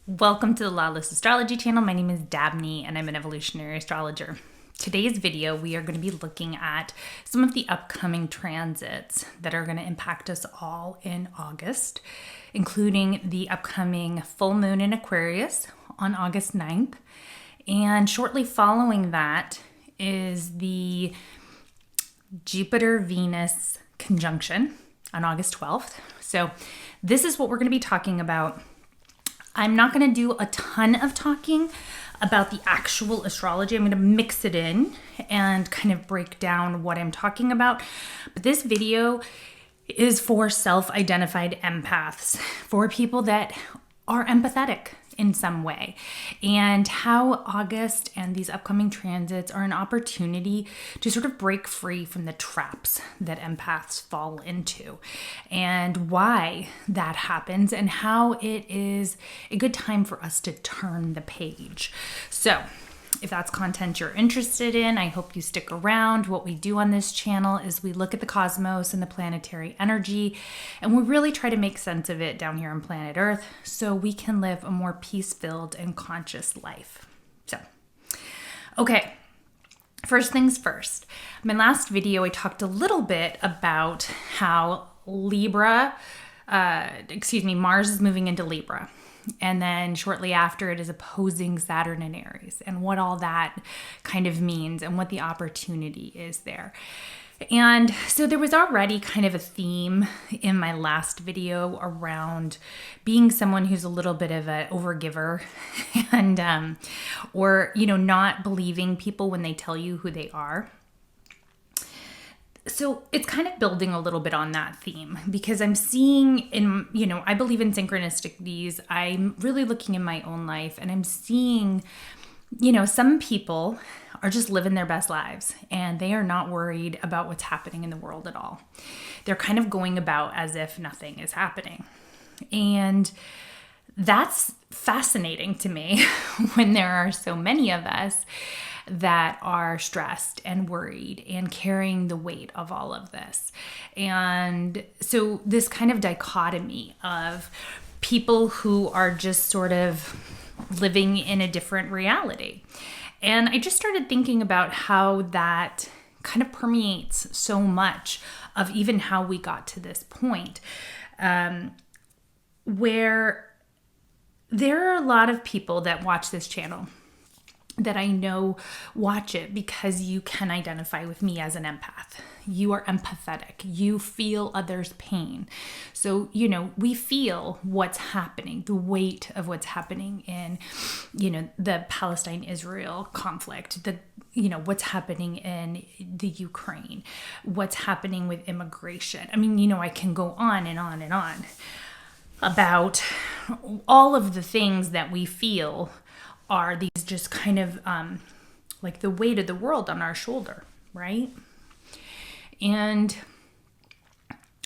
Welcome to the Lawless Astrology channel. My name is Dabney and I'm an evolutionary astrologer. Today's video, we are going to be looking at some of the upcoming transits that are going to impact us all in August, including the upcoming full moon in Aquarius on August 9th. And shortly following that is the Jupiter-Venus conjunction on August 12th. So this is what we're going to be talking about. I'm not going to do a ton of talking about the actual astrology. I'm going to mix it in and kind of break down what I'm talking about. But this video is for self-identified empaths, for people that are empathetic in some way, and how August and these upcoming transits are an opportunity to sort of break free from the traps that empaths fall into, and why that happens, and how it is a good time for us to turn the page. So if that's content you're interested in, I hope you stick around. What we do on this channel is we look at the cosmos and the planetary energy, and we really try to make sense of it down here on planet Earth so we can live a more peace-filled and conscious life. So, okay, first things first. In my last video, I talked a little bit about how Mars is moving into Libra. And then shortly after, it is opposing Saturn in Aries, and what all that kind of means and what the opportunity is there. And so there was already kind of a theme in my last video around being someone who's a little bit of an overgiver and, not believing people when they tell you who they are. So it's kind of building a little bit on that theme, because I'm seeing I believe in synchronicities. I'm really looking in my own life, and I'm seeing, some people are just living their best lives and they are not worried about what's happening in the world at all. They're kind of going about as if nothing is happening. And that's fascinating to me when there are so many of us that are stressed and worried and carrying the weight of all of this. And so this kind of dichotomy of people who are just sort of living in a different reality. And I just started thinking about how that kind of permeates so much of even how we got to this point, where there are a lot of people that watch this channel that I know watch it because you can identify with me as an empath. You are empathetic. You feel others' pain. So, we feel what's happening, the weight of what's happening in, the Palestine-Israel conflict, what's happening in the Ukraine, what's happening with immigration. I mean, I can go on and on and on about all of the things that we feel are these just kind of like the weight of the world on our shoulder, right? And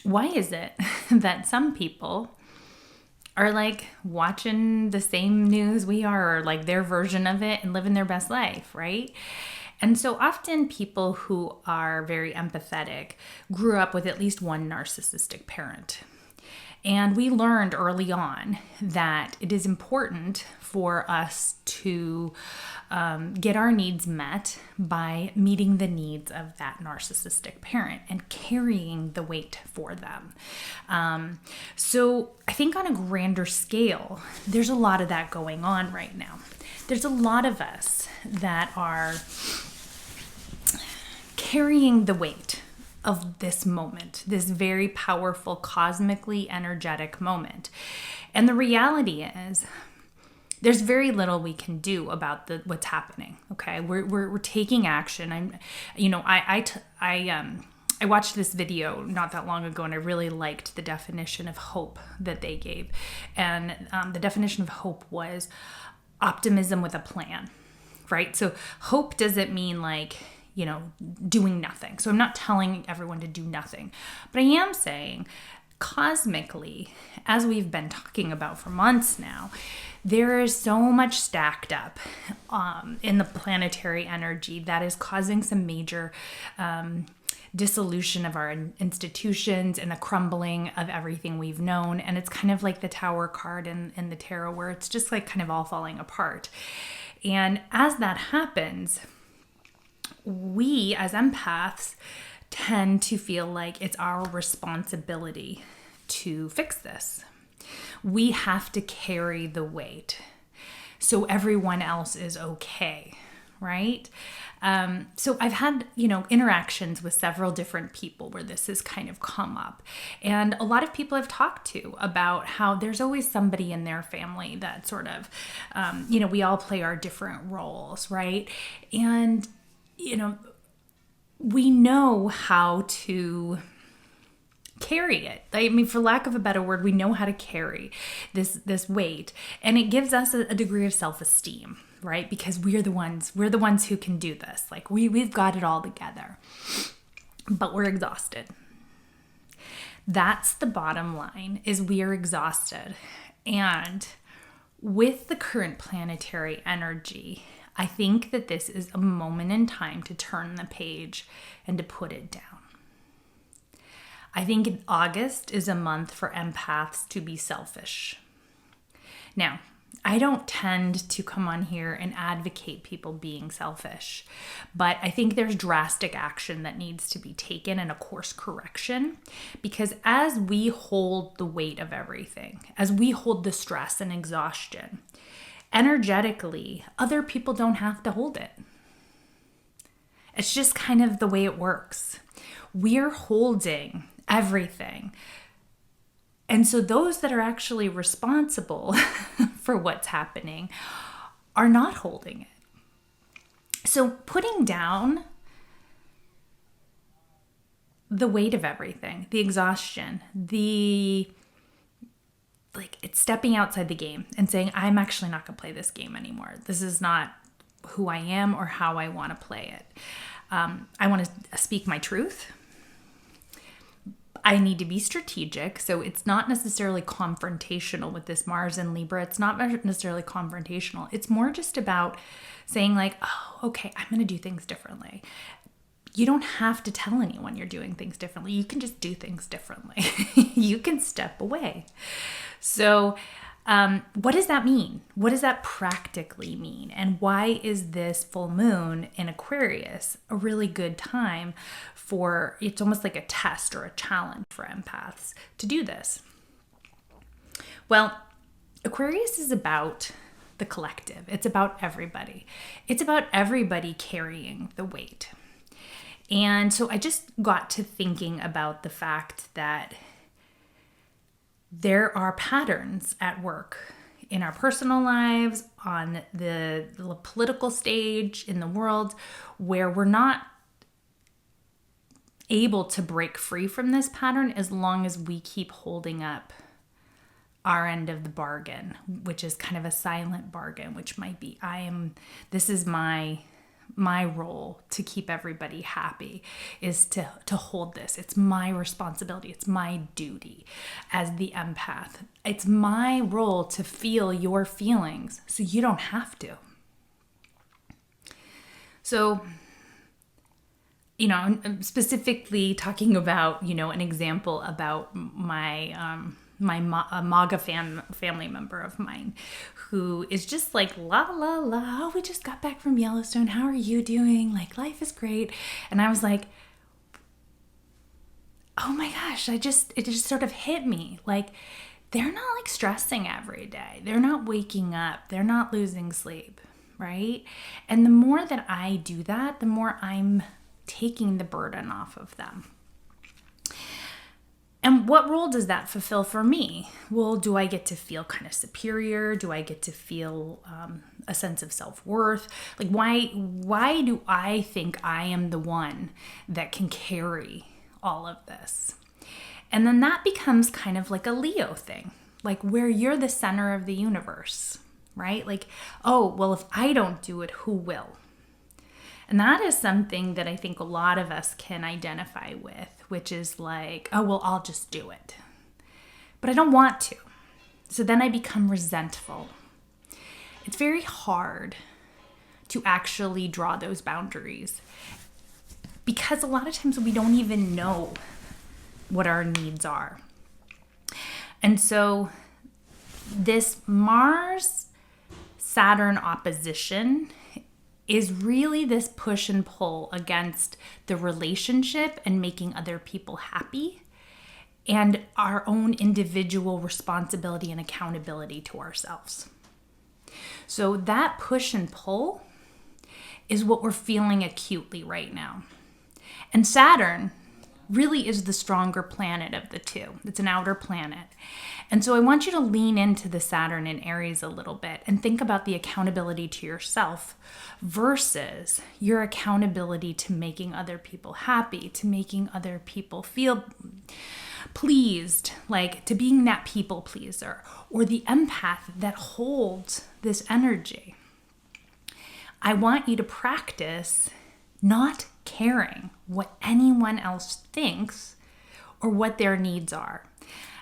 why is it that some people are like watching the same news we are, or like their version of it, and living their best life, right? And so often people who are very empathetic grew up with at least one narcissistic parent. And we learned early on that it is important for us to get our needs met by meeting the needs of that narcissistic parent and carrying the weight for them. So I think on a grander scale, there's a lot of that going on right now. There's a lot of us that are carrying the weight of this moment, this very powerful, cosmically energetic moment. And the reality is, there's very little we can do about what's happening. Okay, we're taking action. I watched this video not that long ago, and I really liked the definition of hope that they gave. And the definition of hope was optimism with a plan, right? So hope doesn't mean like, doing nothing. So I'm not telling everyone to do nothing, but I am saying cosmically, as we've been talking about for months now, there is so much stacked up in the planetary energy that is causing some major dissolution of our institutions and the crumbling of everything we've known. And it's kind of like the Tower card in the tarot, where it's just like kind of all falling apart. And as that happens, we as empaths tend to feel like it's our responsibility to fix this. We have to carry the weight so everyone else is okay, right? So I've had, interactions with several different people where this has kind of come up. And a lot of people I've talked to about how there's always somebody in their family that sort of, we all play our different roles, right? And, we know how to carry it. I mean, for lack of a better word, we know how to carry this weight, and it gives us a degree of self-esteem, right? Because we're the ones who can do this. Like we've got it all together, but we're exhausted. That's the bottom line, is we are exhausted. And with the current planetary energy, I think that this is a moment in time to turn the page and to put it down. I think August is a month for empaths to be selfish. Now, I don't tend to come on here and advocate people being selfish, but I think there's drastic action that needs to be taken and a course correction, because as we hold the weight of everything, as we hold the stress and exhaustion, energetically, other people don't have to hold it. It's just kind of the way it works. We're holding everything. And so those that are actually responsible for what's happening are not holding it. So putting down the weight of everything, the exhaustion, it's stepping outside the game and saying, I'm actually not going to play this game anymore. This is not who I am or how I want to play it. I want to speak my truth. I need to be strategic. So it's not necessarily confrontational with this Mars and Libra. It's not necessarily confrontational. It's more just about saying like, oh, okay, I'm going to do things differently. You don't have to tell anyone you're doing things differently. You can just do things differently. You can step away. So what does that mean? What does that practically mean? And why is this full moon in Aquarius a really good time for, it's almost like a test or a challenge for empaths to do this? Well, Aquarius is about the collective. It's about everybody. It's about everybody carrying the weight. And so I just got to thinking about the fact that there are patterns at work in our personal lives, on the political stage, in the world, where we're not able to break free from this pattern as long as we keep holding up our end of the bargain, which is kind of a silent bargain, which might be, this is my role to keep everybody happy, is to hold this. It's my responsibility. It's my duty as the empath. It's my role to feel your feelings so you don't have to. So, I'm specifically talking about, an example about my MAGA family member of mine, who is just like, la, la, la, oh, we just got back from Yellowstone. How are you doing? Like, life is great. And I was like, oh my gosh, it just sort of hit me. Like, they're not like stressing every day. They're not waking up. They're not losing sleep, right? And the more that I do that, the more I'm taking the burden off of them. And what role does that fulfill for me? Well, do I get to feel kind of superior? Do I get to feel a sense of self-worth? Like, why do I think I am the one that can carry all of this? And then that becomes kind of like a Leo thing, like where you're the center of the universe, right? Like, oh, well, if I don't do it, who will? And that is something that I think a lot of us can identify with, which is like, oh, well, I'll just do it. But I don't want to. So then I become resentful. It's very hard to actually draw those boundaries. because a lot of times we don't even know what our needs are. And so this Mars-Saturn opposition is really this push and pull against the relationship and making other people happy and our own individual responsibility and accountability to ourselves. So that push and pull is what we're feeling acutely right now. And Saturn really is the stronger planet of the two. It's an outer planet. And so I want you to lean into the Saturn in Aries a little bit and think about the accountability to yourself versus your accountability to making other people happy, to making other people feel pleased, like to being that people pleaser, or the empath that holds this energy. I want you to practice not caring what anyone else thinks or what their needs are.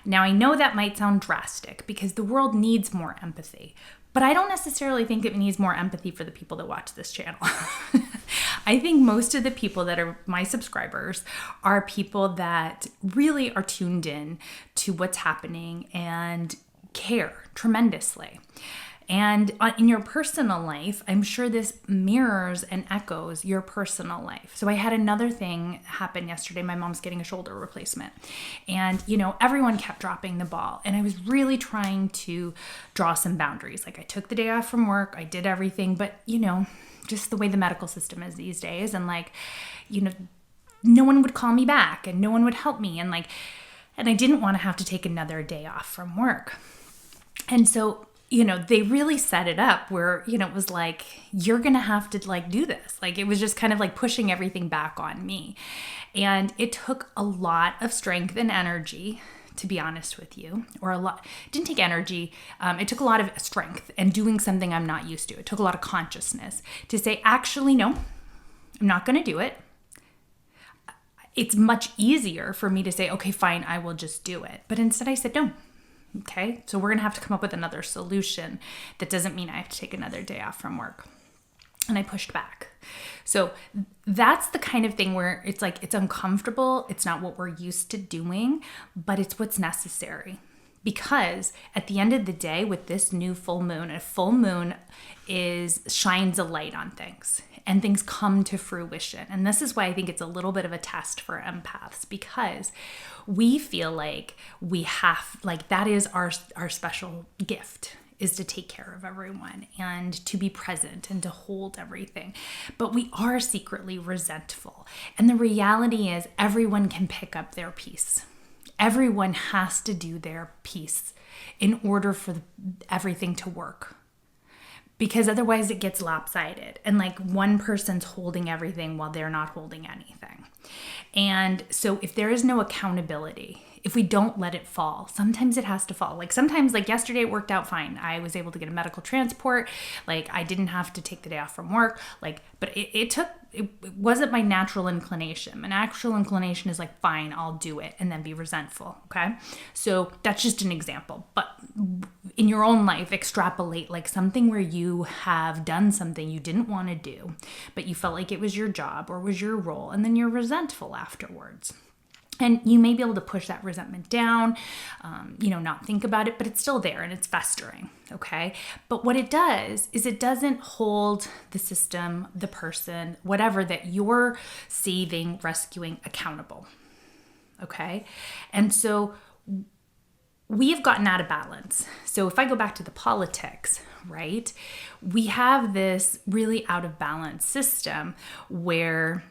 Now, I know that might sound drastic because the world needs more empathy, but I don't necessarily think it needs more empathy for the people that watch this channel. I think most of the people that are my subscribers are people that really are tuned in to what's happening and care tremendously. And in your personal life, I'm sure this mirrors and echoes your personal life. So I had another thing happen yesterday. My mom's getting a shoulder replacement. And, everyone kept dropping the ball. And I was really trying to draw some boundaries. Like I took the day off from work. I did everything. But, just the way the medical system is these days. And no one would call me back and no one would help me. And I didn't want to have to take another day off from work. And so they really set it up where, it was like, you're going to have to do this. It was just kind of pushing everything back on me. And it took a lot of strength and energy, to be honest with you, it didn't take energy. It took a lot of strength and doing something I'm not used to. It took a lot of consciousness to say, actually, no, I'm not going to do it. It's much easier for me to say, okay, fine, I will just do it. But instead I said, no. Okay, so we're going to have to come up with another solution. That doesn't mean I have to take another day off from work. And I pushed back. So that's the kind of thing where it's it's uncomfortable. It's not what we're used to doing, but it's what's necessary. Because at the end of the day, with this new full moon, a full moon shines a light on things. And things come to fruition. And this is why I think it's a little bit of a test for empaths, because we feel like we have, that is our special gift, is to take care of everyone and to be present and to hold everything. But we are secretly resentful. And the reality is everyone can pick up their piece. Everyone has to do their piece in order for everything to work. Because otherwise it gets lopsided and one person's holding everything while they're not holding anything. And so if there is no accountability, if we don't let it fall, sometimes it has to fall. Sometimes yesterday it worked out fine. I was able to get a medical transport. I didn't have to take the day off from work. But it wasn't my natural inclination. My natural inclination is fine, I'll do it, and then be resentful. Okay. So that's just an example. But in your own life, extrapolate something where you have done something you didn't want to do, but you felt like it was your job or was your role, and then you're resentful afterwards. And you may be able to push that resentment down, not think about it, but it's still there and it's festering, okay? But what it does is it doesn't hold the system, the person, whatever that you're saving, rescuing accountable, okay? And so we have gotten out of balance. So if I go back to the politics, right, we have this really out of balance system where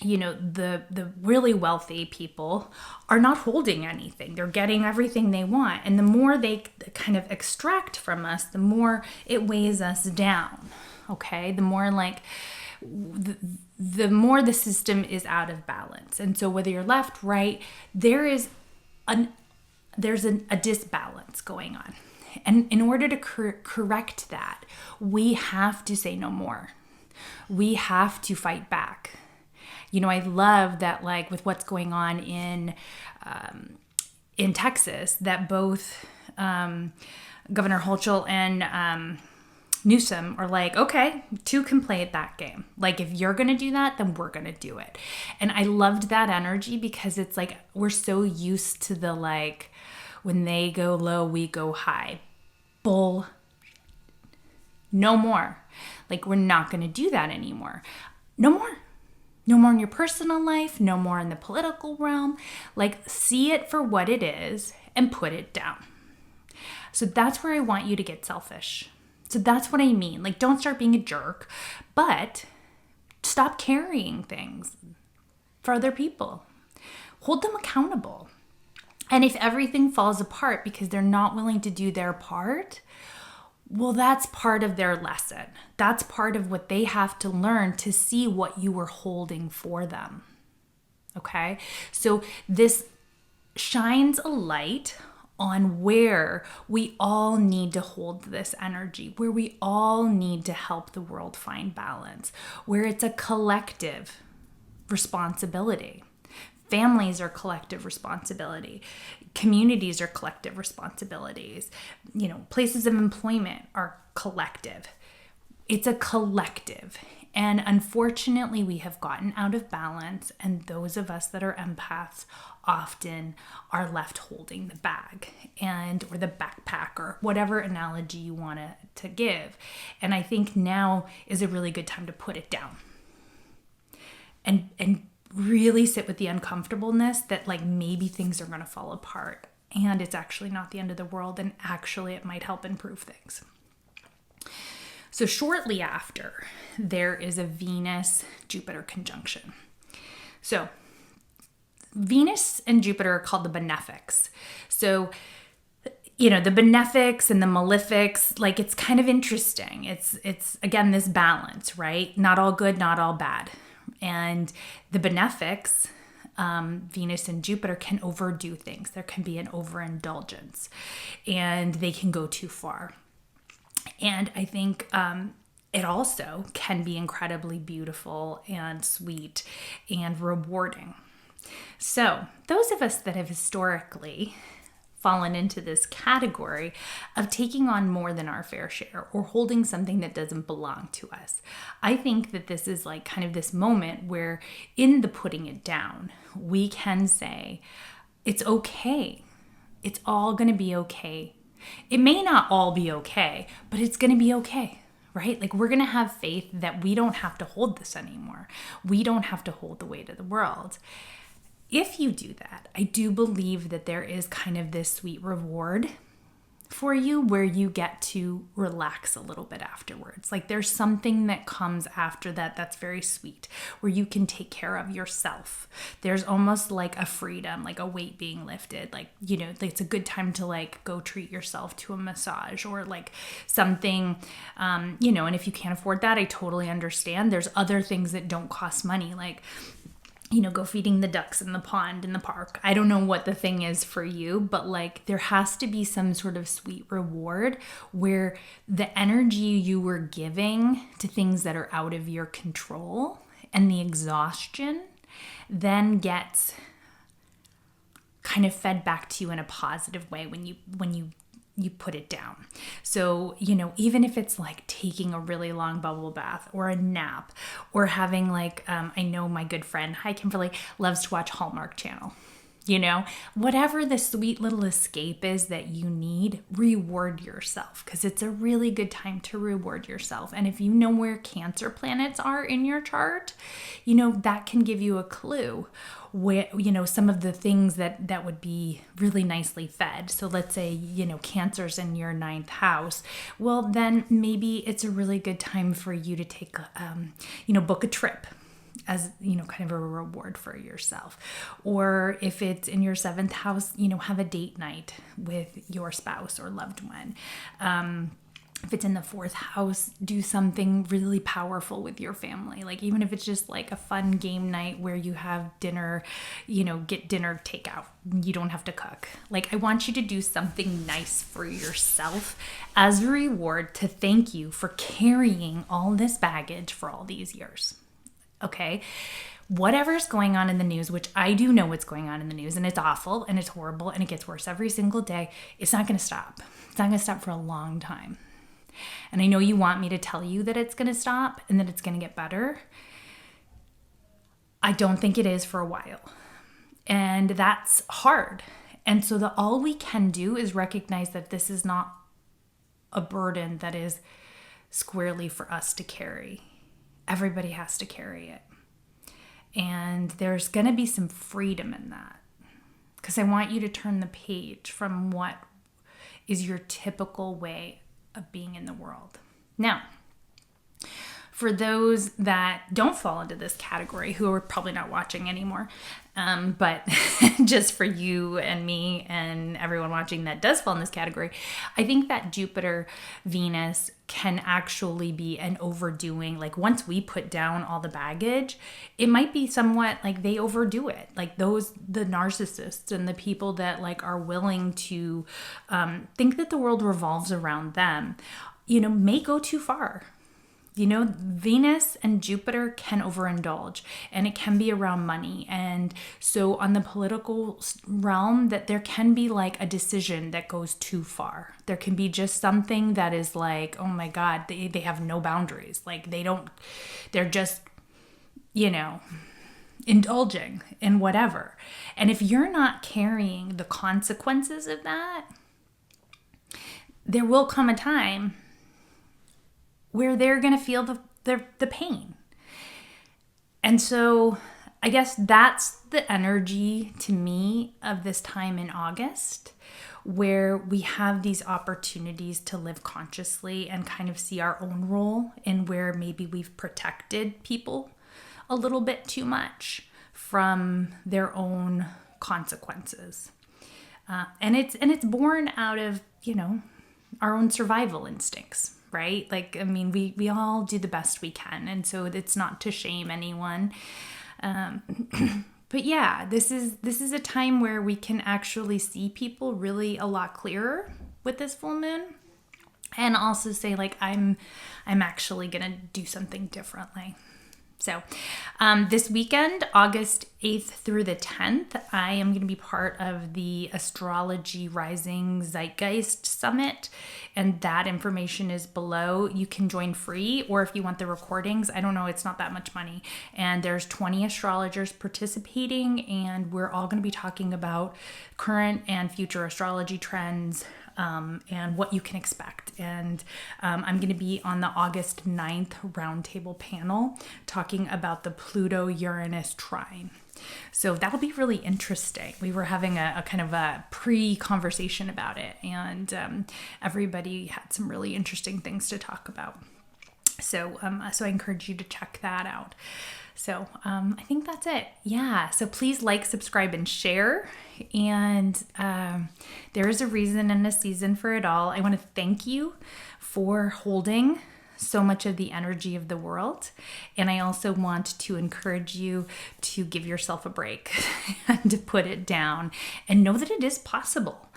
the really wealthy people are not holding anything. They're getting everything they want. And the more they kind of extract from us, the more it weighs us down. Okay. The more the more the system is out of balance. And so whether you're left, right, there's a disbalance going on. And in order to correct that, we have to say no more. We have to fight back. I love that, with what's going on in Texas, that both Governor Hochul and Newsom are like, okay, two can play at that game. Like, if you're going to do that, then we're going to do it. And I loved that energy because it's like, we're so used to the like, when they go low, we go high. Bull. No more. Like, we're not going to do that anymore. No more. No more in your personal life. No more in the political realm. Like, see it for what it is and put it down. So that's where I want you to get selfish. So that's what I mean. Like, don't start being a jerk, but stop carrying things for other people. Hold them accountable. And if everything falls apart because they're not willing to do their part, well, that's part of their lesson. That's part of what they have to learn to see what you were holding for them. Okay? So this shines a light on where we all need to hold this energy, where we all need to help the world find balance, where it's a collective responsibility. Families are collective responsibility. Communities are collective responsibilities. You know, places of employment are collective. It's a collective. And unfortunately, we have gotten out of balance, and those of us that are empaths often are left holding the bag or the backpack, or whatever analogy you want to give. And I think now is a really good time to put it down and really sit with the uncomfortableness that like maybe things are going to fall apart and it's actually not the end of the world, and actually it might help improve things. So shortly after, there is a Venus-Jupiter conjunction. So Venus and Jupiter are called the benefics. So, you know, the benefics and the malefics, like, it's kind of interesting. It's again, this balance, right? Not all good, not all bad. And the benefics, Venus and Jupiter, can overdo things. There can be an overindulgence and they can go too far. And I think it also can be incredibly beautiful and sweet and rewarding. So those of us that have historically fallen into this category of taking on more than our fair share or holding something that doesn't belong to us, I think that this is like kind of this moment where in the putting it down, we can say, it's okay. It's all going to be okay. It may not all be okay, but it's going to be okay, right? Like, we're going to have faith that we don't have to hold this anymore. We don't have to hold the weight of the world. If you do that, I do believe that there is kind of this sweet reward for you where you get to relax a little bit afterwards. Like, there's something that comes after that that's very sweet, where you can take care of yourself. There's almost like a freedom, like a weight being lifted. Like, you know, it's a good time to like go treat yourself to a massage or like something, you know, and if you can't afford that, I totally understand. There's other things that don't cost money, like, you know, go feeding the ducks in the pond in the park. I don't know what the thing is for you, but like, there has to be some sort of sweet reward where the energy you were giving to things that are out of your control and the exhaustion then gets kind of fed back to you in a positive way when you put it down. So, you know, even if it's like taking a really long bubble bath or a nap or having like, I know my good friend, hi Kimberly, loves to watch Hallmark Channel. You know, whatever the sweet little escape is that you need, reward yourself, because it's a really good time to reward yourself. And if you know where Cancer planets are in your chart, you know, that can give you a clue where, you know, some of the things that would be really nicely fed. So let's say, you know, Cancer's in your 9th house. Well, then maybe it's a really good time for you to take, you know, book a trip as, you know, kind of a reward for yourself. Or if it's in your 7th house, you know, have a date night with your spouse or loved one. If it's in the 4th house, do something really powerful with your family. Like, even if it's just like a fun game night where you have dinner, you know, get dinner takeout. You don't have to cook. Like, I want you to do something nice for yourself as a reward to thank you for carrying all this baggage for all these years. Okay, whatever's going on in the news, which I do know what's going on in the news, and it's awful and it's horrible and it gets worse every single day, it's not going to stop. It's not going to stop for a long time. And I know you want me to tell you that it's going to stop and that it's going to get better. I don't think it is for a while. And that's hard. And so all we can do is recognize that this is not a burden that is squarely for us to carry. Everybody has to carry it. And there's going to be some freedom in that. Because I want you to turn the page from what is your typical way of being in the world. Now, for those that don't fall into this category, who are probably not watching anymore, but just for you and me and everyone watching that does fall in this category, I think that Jupiter, Venus can actually be an overdoing. Like once we put down all the baggage, it might be somewhat like they overdo it. Like the narcissists and the people that like are willing to think that the world revolves around them, may go too far. Venus and Jupiter can overindulge, and it can be around money. And so on the political realm, that there can be like a decision that goes too far. There can be just something that is like, oh my God, they have no boundaries. Like they're just, indulging in whatever. And if you're not carrying the consequences of that, there will come a time where they're going to feel the pain. And so I guess that's the energy to me of this time in August, where we have these opportunities to live consciously and kind of see our own role in where maybe we've protected people a little bit too much from their own consequences. And it's born out of, our own survival instincts. Right? Like, I mean, we all do the best we can. And so it's not to shame anyone. But yeah, this is a time where we can actually see people really a lot clearer with this full moon. And also say like, I'm actually going to do something differently. So this weekend, August 8th through the 10th, I am going to be part of the Astrology Rising Zeitgeist Summit. And that information is below. You can join free, or if you want the recordings, I don't know, it's not that much money. And there's 20 astrologers participating, and we're all going to be talking about current and future astrology trends, and what you can expect. And I'm going to be on the August 9th roundtable panel talking about the Pluto-Uranus trine. So that'll be really interesting. We were having a kind of a pre-conversation about it, and everybody had some really interesting things to talk about. So I encourage you to check that out. So I think that's it. Yeah. So please like, subscribe, and share. And there is a reason and a season for it all. I want to thank you for holding so much of the energy of the world. And I also want to encourage you to give yourself a break and to put it down and know that it is possible.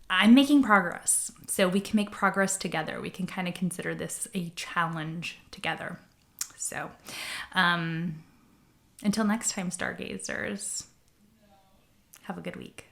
I'm making progress. So we can make progress together. We can kind of consider this a challenge together. So, until next time, stargazers, have a good week.